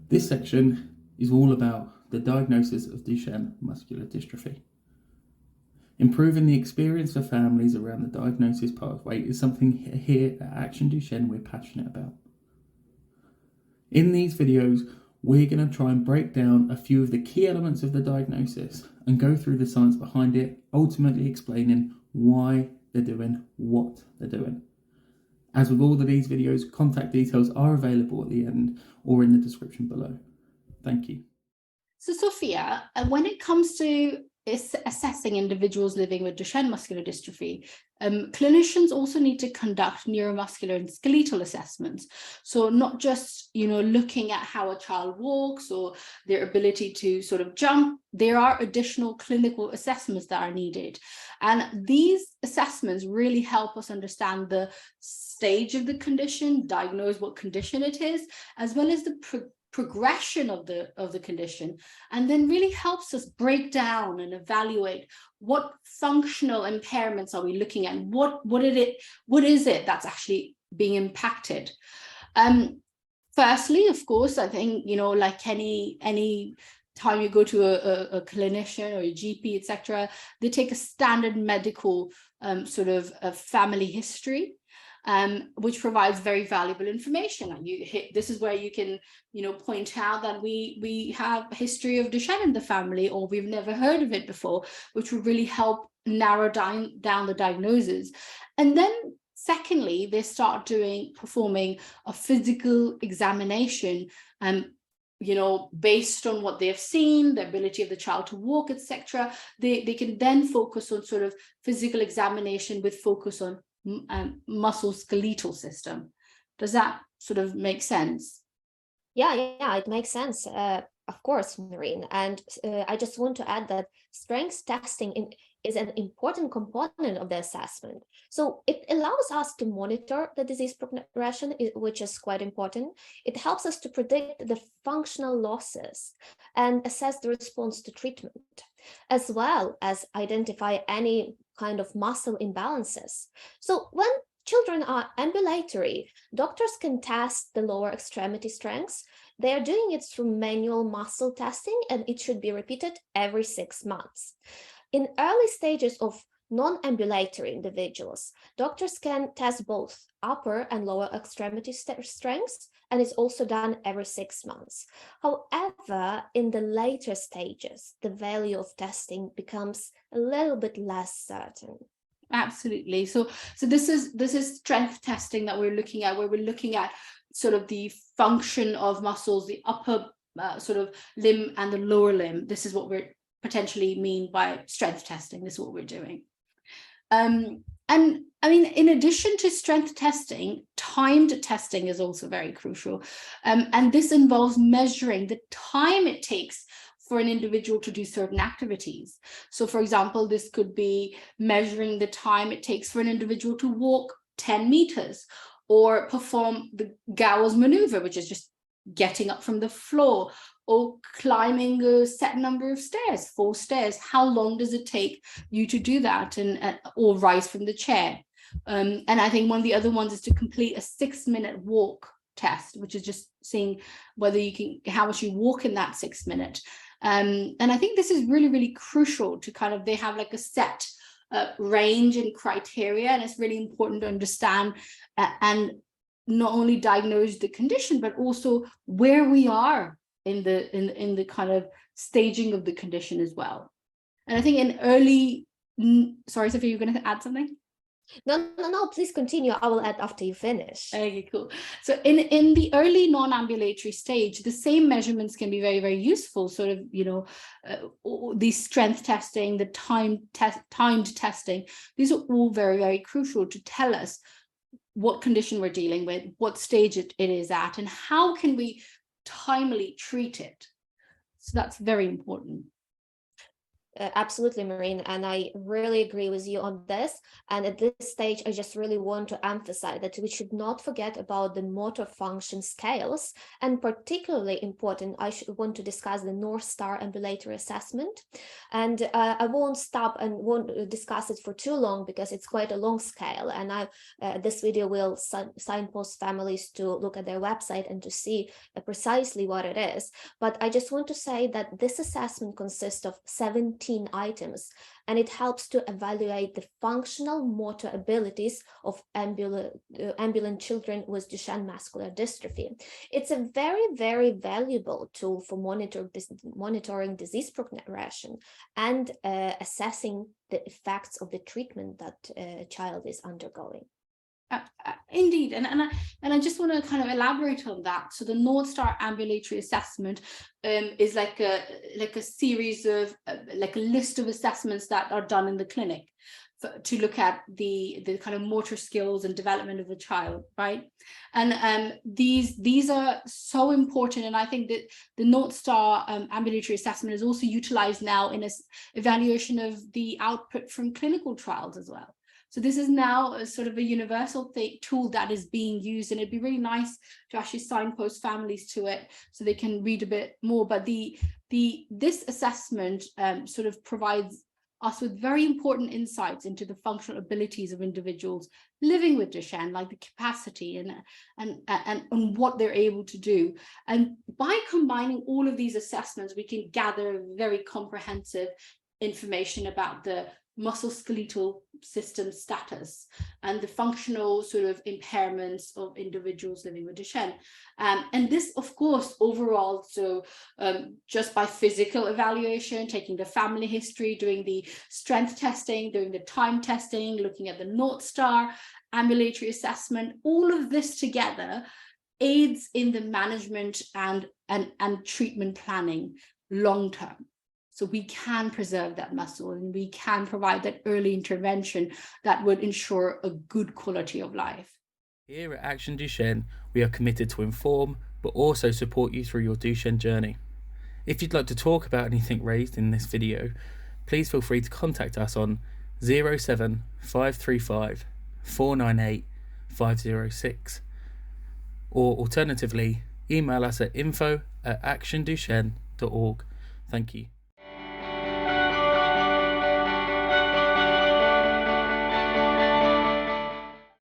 This section is all about the diagnosis of Duchenne muscular dystrophy. Improving the experience for families around the diagnosis pathway is something here at Action Duchenne we're passionate about. In these videos, we're going to try and break down a few of the key elements of the diagnosis and go through the science behind it, ultimately explaining why they're doing what they're doing. As with all of these videos, contact details are available at the end or in the description below. Thank you. So Sophia, when it comes to assessing individuals living with Duchenne muscular dystrophy, clinicians also need to conduct neuromuscular and skeletal assessments. So not just, looking at how a child walks or their ability to sort of jump, there are additional clinical assessments that are needed. And these assessments really help us understand the stage of the condition, diagnose what condition it is, as well as the progression of the condition, and then really helps us break down and evaluate what functional impairments are we looking at, what is it that's actually being impacted. Firstly, of course, I think like any time you go to a clinician or a GP, etc., they take a standard medical sort of a family history, which provides very valuable information. And this is where you can, point out that we have a history of Duchenne in the family, or we've never heard of it before, which will really help narrow down the diagnosis. And then secondly, they start performing a physical examination, based on what they've seen, the ability of the child to walk, etc. They can then focus on sort of physical examination with focus on muscle skeletal system. Does that sort of make sense? Yeah, it makes sense. Of course, Marine. And I just want to add that strength testing is an important component of the assessment. So it allows us to monitor the disease progression, which is quite important. It helps us to predict the functional losses and assess the response to treatment, as well as identify any kind of muscle imbalances. So when children are ambulatory, doctors can test the lower extremity strengths. They are doing it through manual muscle testing, and it should be repeated every 6 months. In early stages of non-ambulatory individuals, doctors can test both upper and lower extremity strengths, and it's also done every 6 months. However, in the later stages, the value of testing becomes a little bit less certain. Absolutely. So this is strength testing that we're looking at, where we're looking at sort of the function of muscles, the upper sort of limb and the lower limb. This is what we're potentially mean by strength testing. This is what we're doing. And I mean, in addition to strength testing, timed testing is also very crucial. And this involves measuring the time it takes for an individual to do certain activities. So for example, this could be measuring the time it takes for an individual to walk 10 meters or perform the Gowers maneuver, which is just getting up from the floor, or climbing a set number of stairs, 4 stairs. How long does it take you to do that, or rise from the chair? And I think one of the other ones is to complete a 6-minute walk test, which is just seeing whether how much you walk in that 6 minutes. And I think this is really, really crucial to kind of, they have like a set range and criteria, and it's really important to understand and not only diagnose the condition, but also where we are in the kind of staging of the condition as well. And I think in early, sorry, Sophie, you're going to add something? No, please continue. I will add after you finish. Okay, cool. So in the early non-ambulatory stage, the same measurements can be very, very useful. Sort of, the strength testing, the timed testing, these are all very, very crucial to tell us what condition we're dealing with, what stage it is at, and how can we timely treat it. So that's very important. Absolutely, Marine, and I really agree with you on this. And at this stage, I just really want to emphasize that we should not forget about the motor function scales, and particularly important, I want to discuss the North Star Ambulatory Assessment. And I won't stop and won't discuss it for too long because it's quite a long scale. And this video will signpost families to look at their website and to see precisely what it is. But I just want to say that this assessment consists of 17 items, and it helps to evaluate the functional motor abilities of ambulant children with Duchenne muscular dystrophy. It's a very, very valuable tool for monitoring disease progression and assessing the effects of the treatment that a child is undergoing. Indeed, and I just want to kind of elaborate on that. So the North Star Ambulatory Assessment is like a series of like a list of assessments that are done in the clinic to look at the kind of motor skills and development of the child, right? And these are so important, and I think that the North Star Ambulatory Assessment is also utilized now in a evaluation of the output from clinical trials as well. So this is now a sort of a universal tool that is being used, and it'd be really nice to actually signpost families to it so they can read a bit more. But this assessment sort of provides us with very important insights into the functional abilities of individuals living with Duchenne, like the capacity and what they're able to do. And by combining all of these assessments, we can gather very comprehensive information about the musculoskeletal system status and the functional sort of impairments of individuals living with Duchenne. And this, of course, overall, so just by physical evaluation, taking the family history, doing the strength testing, doing the time testing, looking at the North Star Ambulatory Assessment, all of this together aids in the management and treatment planning long term. So we can preserve that muscle and we can provide that early intervention that would ensure a good quality of life. Here at Action Duchenne, we are committed to inform, but also support you through your Duchenne journey. If you'd like to talk about anything raised in this video, please feel free to contact us on 07535 498 506, or alternatively, email us at info@actionduchenne.org. Thank you.